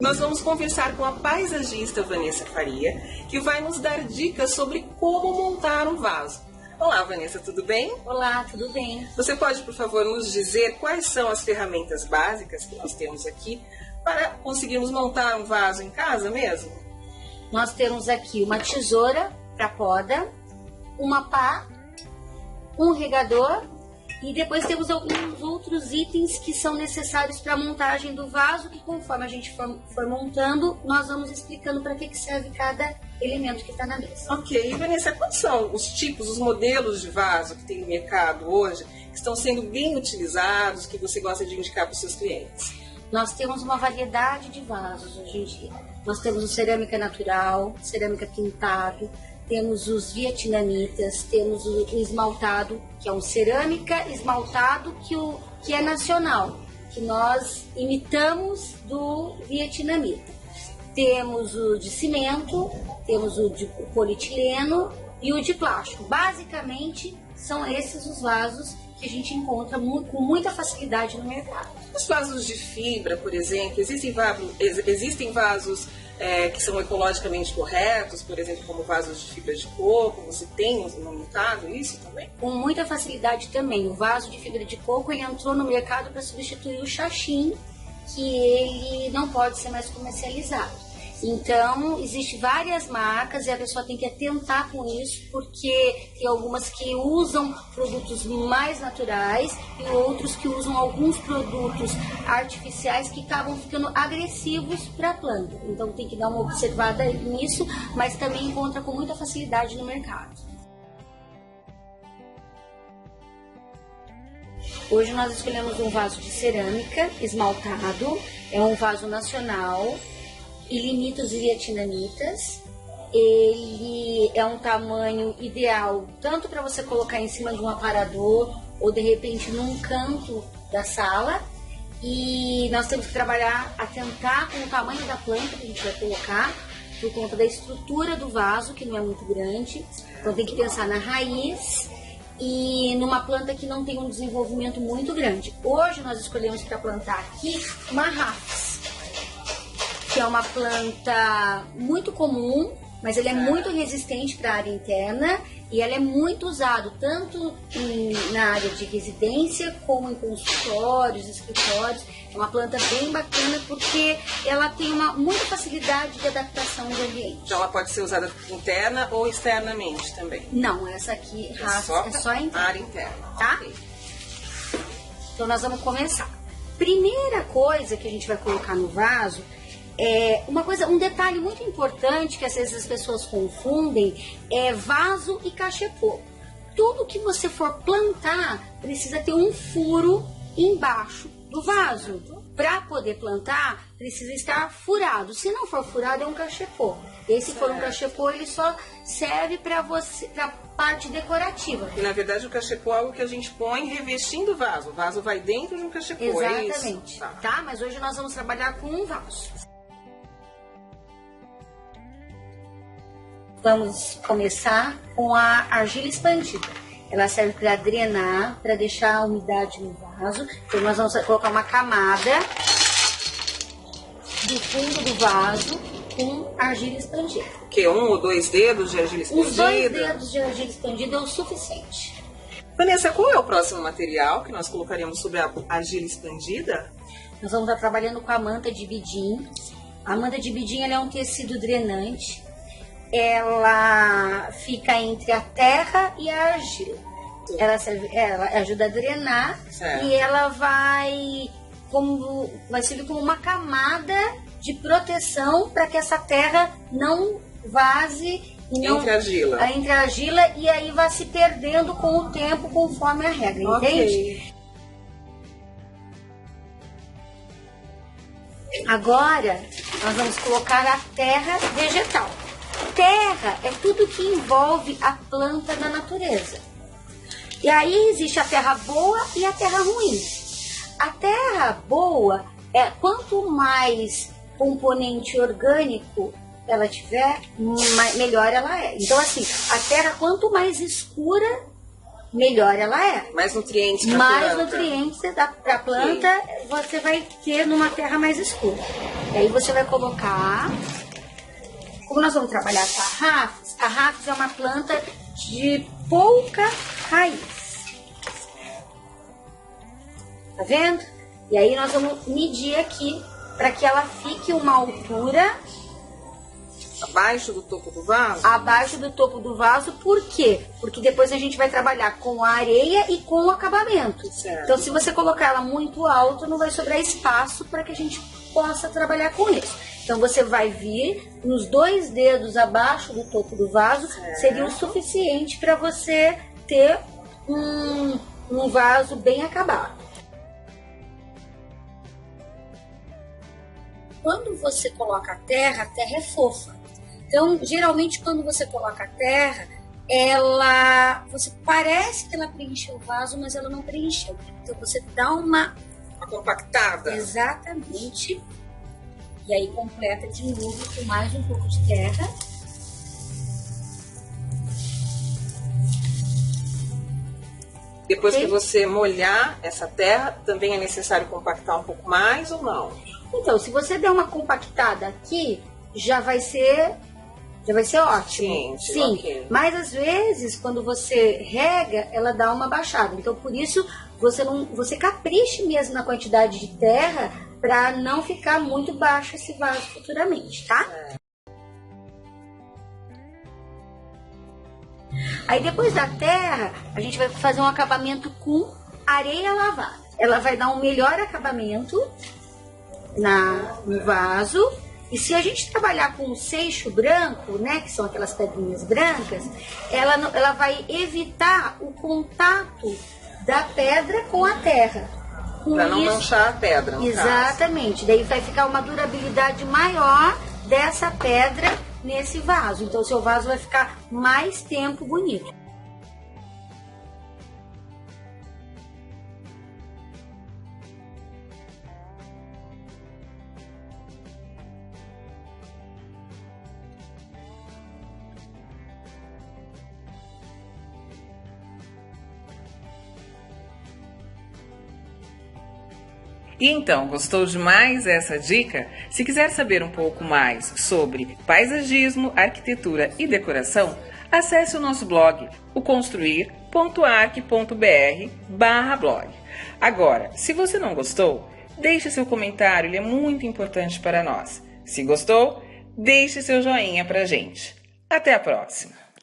Nós vamos conversar com a paisagista Vanessa Faria, que vai nos dar dicas sobre como montar um vaso. Olá, Vanessa, tudo bem? Olá, tudo bem. Você pode, por favor, nos dizer quais são as ferramentas básicas que nós temos aqui para conseguirmos montar um vaso em casa mesmo? Nós temos aqui uma tesoura para poda, uma pá, um regador e depois temos alguns outros itens que são necessários para a montagem do vaso, que conforme a gente for montando, nós vamos explicando para que serve cada elemento que está na mesa. Ok, e Vanessa, quais são os tipos, os modelos de vaso que tem no mercado hoje, que estão sendo bem utilizados, que você gosta de indicar para os seus clientes? Nós temos uma variedade de vasos hoje em dia. Nós temos o cerâmica natural, cerâmica pintado, temos os vietnamitas, temos o esmaltado, que é um cerâmica esmaltado que é nacional, que nós imitamos do vietnamita. Temos o de cimento, temos o de polietileno e o de plástico. Basicamente, são esses os vasos que a gente encontra com muita facilidade no mercado. Os vasos de fibra, por exemplo, existem vasos que são ecologicamente corretos, por exemplo, como vasos de fibra de coco. Você tem montado isso também? Com muita facilidade também. O vaso de fibra de coco ele entrou no mercado para substituir o chachim, que ele não pode ser mais comercializado. Então, existem várias marcas e a pessoa tem que atentar com isso, porque tem algumas que usam produtos mais naturais e outros que usam alguns produtos artificiais que acabam ficando agressivos para a planta. Então, tem que dar uma observada nisso, mas também encontra com muita facilidade no mercado. Hoje nós escolhemos um vaso de cerâmica esmaltado, é um vaso nacional. E limita os vietnamitas. Ele é um tamanho ideal tanto para você colocar em cima de um aparador ou de repente num canto da sala. E nós temos que trabalhar, atentar com o tamanho da planta que a gente vai colocar, por conta da estrutura do vaso, que não é muito grande. Então tem que pensar na raiz e numa planta que não tem um desenvolvimento muito grande. Hoje nós escolhemos para plantar aqui uma Rhapis, que é uma planta muito comum, mas ela é muito resistente para a área interna e ela é muito usada tanto na área de residência como em consultórios, escritórios. É uma planta bem bacana porque ela tem muita facilidade de adaptação do ambiente. Então ela pode ser usada interna ou externamente também? Não, essa aqui é só interna. Área interna, tá? Okay. Então nós vamos começar. Primeira coisa que a gente vai colocar no vaso um detalhe muito importante que às vezes as pessoas confundem é vaso e cachepô. Tudo que você for plantar precisa ter um furo embaixo do vaso. Para poder plantar, precisa estar furado. Se não for furado, é um cachepô. E se for um cachepô, ele só serve para parte decorativa. E na verdade o cachepô é algo que a gente põe revestindo o vaso. O vaso vai dentro de um cachepô. Exatamente. É isso? Tá? Mas hoje nós vamos trabalhar com um vaso. Vamos começar com a argila expandida. Ela serve para drenar, para deixar a umidade no vaso. Então nós vamos colocar uma camada do fundo do vaso com argila expandida. O quê? 1 ou 2 dedos de argila expandida? Os 2 dedos de argila expandida é o suficiente. Vanessa, qual é o próximo material que nós colocaremos sobre a argila expandida? Nós vamos estar trabalhando com a manta de bidim. A manta de bidim ela é um tecido drenante. Ela fica entre a terra e a argila. Ela ajuda a drenar. Certo. E ela vai servir como uma camada de proteção para que essa terra não vaze entre a argila e aí vai se perdendo com o tempo conforme a regra, entende? Agora nós vamos colocar a terra vegetal. Terra é tudo que envolve a planta na natureza. E aí existe a terra boa e a terra ruim. A terra boa quanto mais componente orgânico ela tiver, melhor ela é. Então assim, a terra quanto mais escura, melhor ela é. Mais nutrientes para Mais planta. nutrientes para a planta você vai ter numa terra mais escura. E aí você vai colocar... Como nós vamos trabalhar com a rafis é uma planta de pouca raiz. Tá vendo? E aí nós vamos medir aqui para que ela fique uma altura... Abaixo do topo do vaso? Abaixo do topo do vaso, por quê? Porque depois a gente vai trabalhar com a areia e com o acabamento. Certo. Então, se você colocar ela muito alto, não vai sobrar espaço para que a gente possa trabalhar com isso. Então, você vai vir nos 2 dedos abaixo do topo do vaso, certo. Seria o suficiente para você ter um vaso bem acabado. Quando você coloca a terra é fofa. Então, geralmente, quando você coloca a terra, você parece que ela preencheu o vaso, mas ela não preencheu. Então, você dá uma compactada. Exatamente. E aí, completa de novo com mais um pouco de terra. Depois que você molhar essa terra, também é necessário compactar um pouco mais ou não? Então, se você der uma compactada aqui, já vai ser ótimo. Sim. Okay. Mas às vezes, quando você rega, ela dá uma baixada. Então, por isso, você capriche mesmo na quantidade de terra para não ficar muito baixo esse vaso futuramente, tá? Aí depois da terra, a gente vai fazer um acabamento com areia lavada. Ela vai dar um melhor acabamento no vaso. E se a gente trabalhar com o seixo branco, né, que são aquelas pedrinhas brancas, ela vai evitar o contato da pedra com a terra. Para não manchar a pedra, no Exatamente. Daí vai ficar uma durabilidade maior dessa pedra nesse vaso. Então, o seu vaso vai ficar mais tempo bonito. E então, gostou demais essa dica? Se quiser saber um pouco mais sobre paisagismo, arquitetura e decoração, acesse o nosso blog, o construir.arc.br/blog. Agora, se você não gostou, deixe seu comentário, ele é muito importante para nós. Se gostou, deixe seu joinha pra gente. Até a próxima!